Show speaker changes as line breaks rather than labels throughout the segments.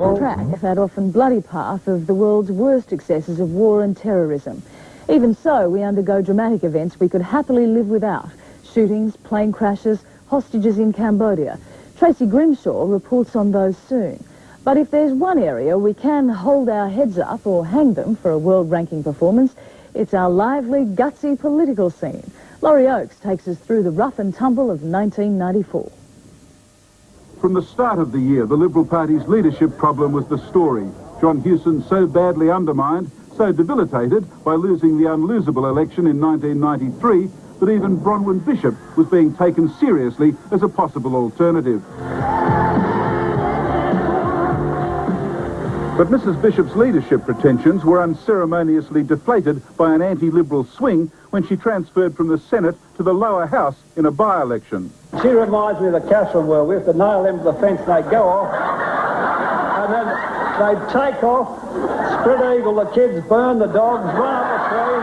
Track that often bloody path of the world's worst excesses of war and terrorism. Even so, we undergo dramatic events we could happily live without. Shootings, plane crashes, hostages in Cambodia. Tracy Grimshaw reports on those soon. But if there's one area we can hold our heads up or hang them for a world-ranking performance, it's our lively, gutsy political scene. Laurie Oakes takes us through the rough and tumble of 1994.
From the start of the year, the Liberal Party's leadership problem was the story. John Hewson so badly undermined, so debilitated by losing the unlosable election in 1993, that even Bronwyn Bishop was being taken seriously as a possible alternative. But Mrs. Bishop's leadership pretensions were unceremoniously deflated by an anti-Liberal swing when she transferred from the Senate to the lower house in a by-election.
She reminds me of the castle where we have to nail them to the fence, they go off, and then they take off, spread eagle, the kids burn, the dogs run up the tree,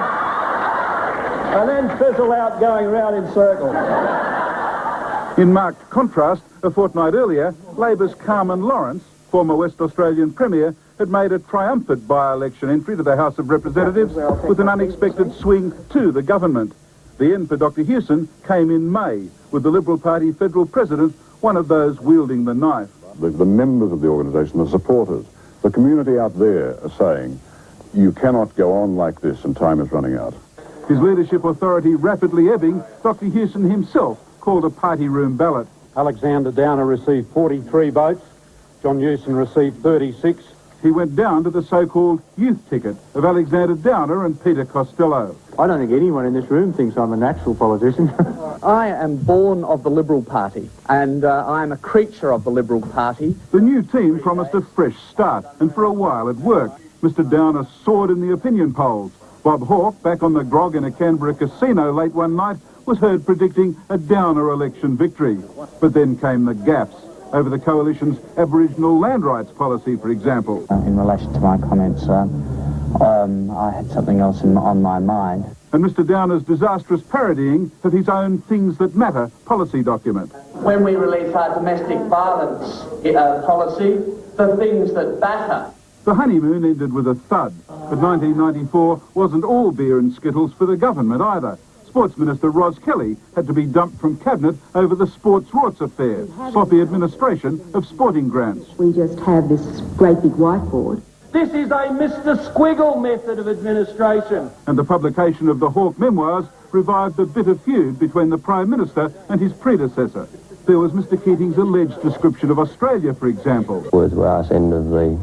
and then fizzle out going round in circles.
In marked contrast, a fortnight earlier, Labor's Carmen Lawrence, former West Australian Premier, had made a triumphant by-election entry to the House of Representatives with an unexpected swing to the government. The end for Dr. Hewson came in May, with the Liberal Party federal president one of those wielding the knife.
The members of the organisation, the supporters, the community out there are saying, you cannot go on like this and time is running out.
His leadership authority rapidly ebbing, Dr. Hewson himself called a party room ballot.
Alexander Downer received 43 votes, John Hewson received 36.
He went down to the so-called youth ticket of Alexander Downer and Peter Costello.
I don't think anyone in this room thinks I'm a natural politician. I am born of the Liberal Party, and I am a creature of the Liberal Party.
The new team promised a fresh start, and for a while it worked. Mr. Downer soared in the opinion polls. Bob Hawke, back on the grog in a Canberra casino late one night, was heard predicting a Downer election victory. But then came the gaffes over the coalition's Aboriginal land rights policy, for example.
In relation to my comments, I had something else on my mind.
And Mr. Downer's disastrous parodying of his own Things That Matter policy document.
When we release our domestic violence policy, the things that matter.
The honeymoon ended with a thud, but 1994 wasn't all beer and skittles for the government either. Sports Minister Ros Kelly had to be dumped from Cabinet over the sports rorts affair, sloppy administration of sporting grants.
We just have this great big whiteboard.
This is a Mr. Squiggle method of administration.
And the publication of the Hawke memoirs revived the bitter feud between the Prime Minister and his predecessor. There was Mr. Keating's alleged description of Australia, for example.
Was the arse end of the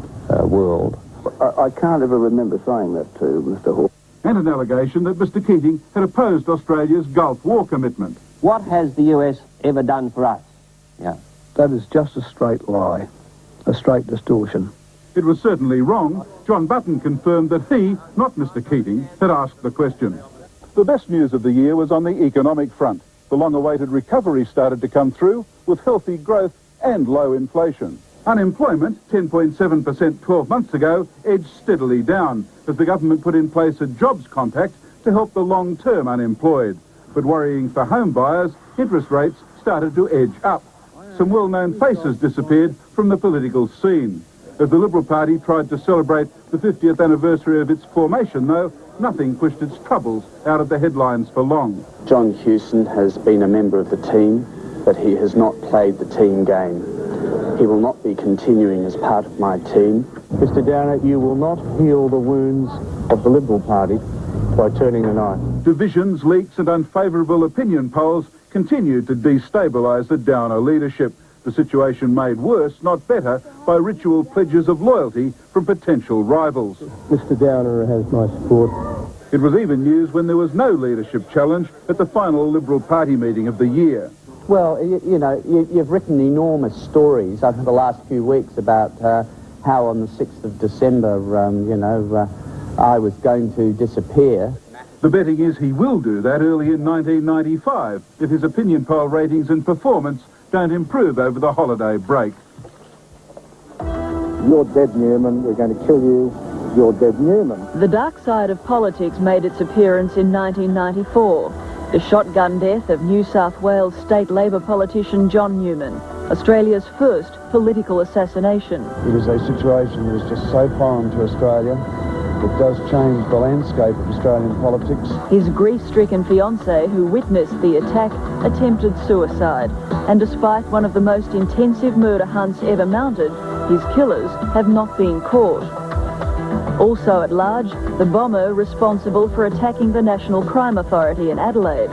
world.
I can't ever remember saying that to Mr. Hawke.
And an allegation that Mr. Keating had opposed Australia's Gulf War commitment.
What has the US ever done for us? Yeah.
That is just a straight lie, a straight distortion.
It was certainly wrong. John Button confirmed that he, not Mr. Keating, had asked the question. The best news of the year was on the economic front. The long-awaited recovery started to come through with healthy growth and low inflation. Unemployment, 10.7% 12 months ago, edged steadily down as the government put in place a jobs compact to help the long-term unemployed. But worrying for home buyers, interest rates started to edge up. Some well-known faces disappeared from the political scene. As the Liberal Party tried to celebrate the 50th anniversary of its formation, though, nothing pushed its troubles out of the headlines for long.
John Hewson has been a member of the team, but he has not played the team game. He will not be continuing as part of my team.
Mr. Downer, you will not heal the wounds of the Liberal Party by turning a knife.
Divisions, leaks and unfavourable opinion polls continued to destabilise the Downer leadership. The situation made worse, not better, by ritual pledges of loyalty from potential rivals.
Mr. Downer has my support.
It was even news when there was no leadership challenge at the final Liberal Party meeting of the year.
Well, you know, you've written enormous stories over the last few weeks about how on the 6th of December, I was going to disappear.
The betting is he will do that early in 1995 if his opinion poll ratings and performance don't improve over the holiday break.
You're dead, Newman. We're going to kill you. You're dead, Newman.
The dark side of politics made its appearance in 1994. The shotgun death of New South Wales state Labor politician John Newman. Australia's first political assassination.
It is a situation that is just so foreign to Australia. It does change the landscape of Australian politics.
His grief-stricken fiancée, who witnessed the attack, attempted suicide. And despite one of the most intensive murder hunts ever mounted, his killers have not been caught. Also at large, the bomber responsible for attacking the National Crime Authority in Adelaide.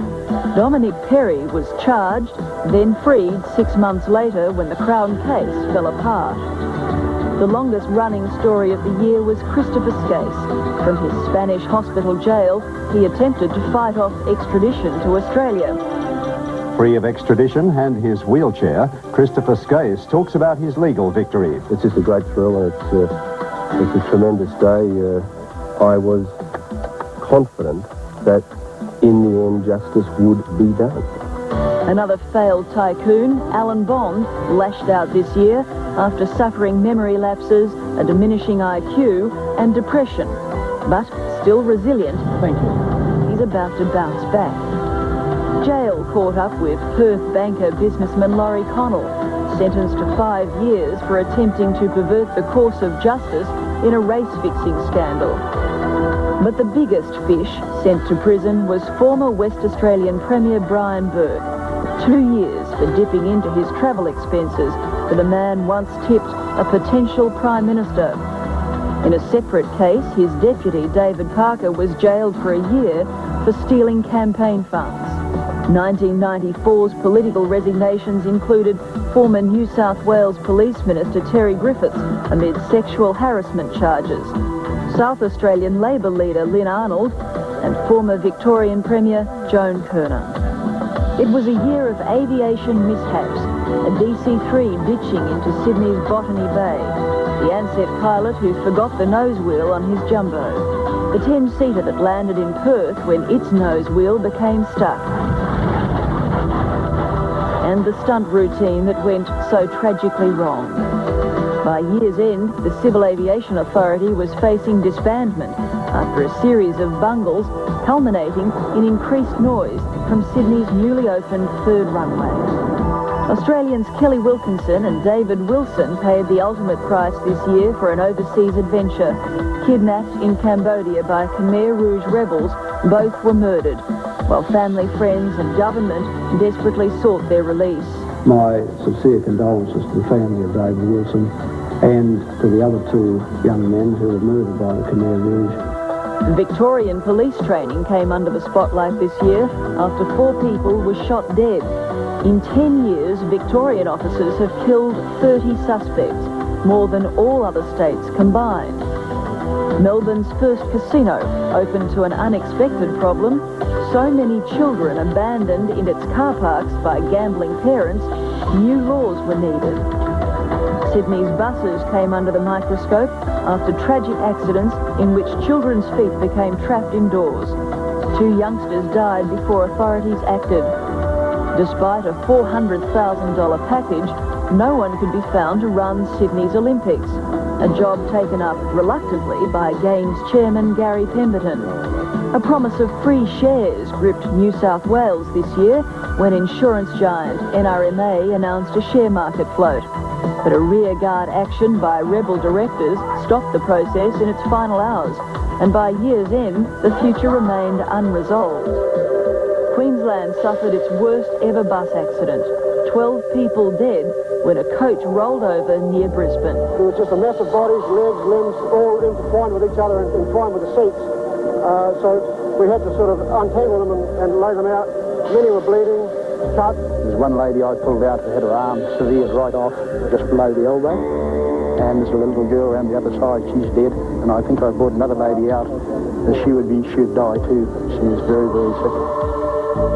Dominic Perry was charged, then freed 6 months later when the Crown case fell apart. The longest-running story of the year was Christopher Skase. From his Spanish hospital jail, he attempted to fight off extradition to Australia.
Free of extradition and his wheelchair, Christopher Skase talks about his legal victory.
It's just a great thrill, and it's a tremendous day. I was confident that in the end justice would be done.
Another failed tycoon, Alan Bond, lashed out this year after suffering memory lapses, a diminishing IQ and depression. But still resilient, he's about to bounce back. Jail caught up with Perth banker businessman Laurie Connell, sentenced to 5 years for attempting to pervert the course of justice in a race-fixing scandal. But the biggest fish sent to prison was former West Australian Premier Brian Burke. 2 years for dipping into his travel expenses for the man once tipped a potential Prime Minister. In a separate case, his deputy, David Parker, was jailed for a year for stealing campaign funds. 1994's political resignations included former New South Wales Police Minister Terry Griffiths amid sexual harassment charges, South Australian Labor leader Lynn Arnold, and former Victorian Premier Joan Kirner. It was a year of aviation mishaps, a DC-3 ditching into Sydney's Botany Bay, the Ansett pilot who forgot the nose wheel on his jumbo, the 10-seater that landed in Perth when its nose wheel became stuck, and the stunt routine that went so tragically wrong. By year's end, the Civil Aviation Authority was facing disbandment after a series of bungles culminating in increased noise from Sydney's newly opened third runway. Australians Kelly Wilkinson and David Wilson paid the ultimate price this year for an overseas adventure. Kidnapped in Cambodia by Khmer Rouge rebels, both were murdered, while family, friends and government desperately sought their release.
My sincere condolences to the family of David Wilson and to the other 2 young men who were murdered by the Khmer Rouge.
Victorian police training came under the spotlight this year after 4 people were shot dead. In 10 years, Victorian officers have killed 30 suspects, more than all other states combined. Melbourne's first casino opened to an unexpected problem. So many children abandoned in its car parks by gambling parents, new laws were needed. Sydney's buses came under the microscope after tragic accidents in which children's feet became trapped indoors. 2 youngsters died before authorities acted. Despite a $400,000 package, no one could be found to run Sydney's Olympics, a job taken up reluctantly by Games chairman Gary Pemberton. A promise of free shares gripped New South Wales this year when insurance giant NRMA announced a share market float. But a rearguard action by rebel directors stopped the process in its final hours, and by year's end, the future remained unresolved. Queensland suffered its worst ever bus accident. 12 people dead when a coach rolled over near Brisbane.
It was just a mess of bodies, legs, limbs, all intertwined with each other and entwined with the seats. So we had to sort of untangle them and lay them out. Many were bleeding, cut.
There's one lady I pulled out who had her arm severed right off, just below the elbow. And there's a little girl around the other side, she's dead. And I think I brought another lady out, and she'd die too. She was very, very sick.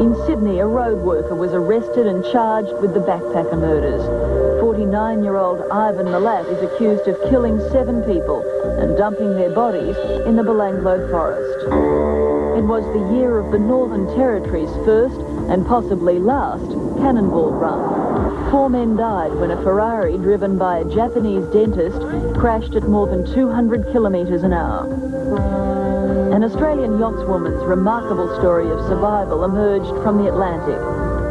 In Sydney, a road worker was arrested and charged with the backpacker murders. 49-year-old Ivan Milat is accused of killing 7 people and dumping their bodies in the Belanglo forest. It was the year of the Northern Territory's first, and possibly last, cannonball run. 4 men died when a Ferrari driven by a Japanese dentist crashed at more than 200 kilometres an hour. An Australian yachtswoman's remarkable story of survival emerged from the Atlantic.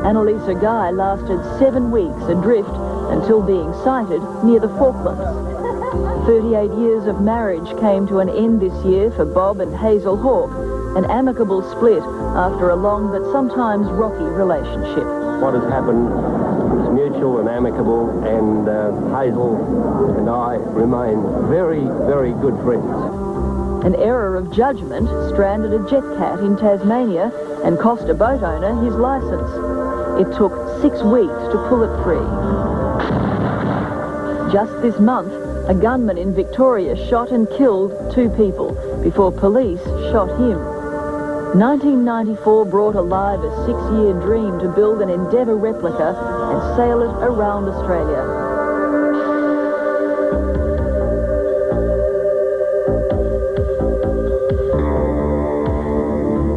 Annalisa Guy lasted 7 weeks adrift until being sighted near the Falklands. 38 years of marriage came to an end this year for Bob and Hazel Hawke, an amicable split after a long but sometimes rocky relationship.
What has happened is mutual and amicable, and Hazel and I remain very, very good friends.
An error of judgment stranded a jet cat in Tasmania and cost a boat owner his licence. It took 6 weeks to pull it free. Just this month, a gunman in Victoria shot and killed 2 people before police shot him. 1994 brought alive a 6-year dream to build an Endeavour replica and sail it around Australia.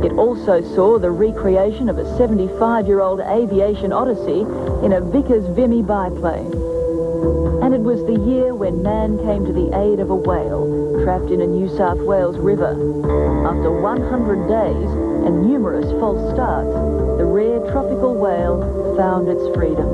It also saw the recreation of a 75-year-old Aviation Odyssey in a Vickers Vimy biplane. And it was the year when man came to the aid of a whale trapped in a New South Wales river. After 100 days and numerous false starts, the rare tropical whale found its freedom.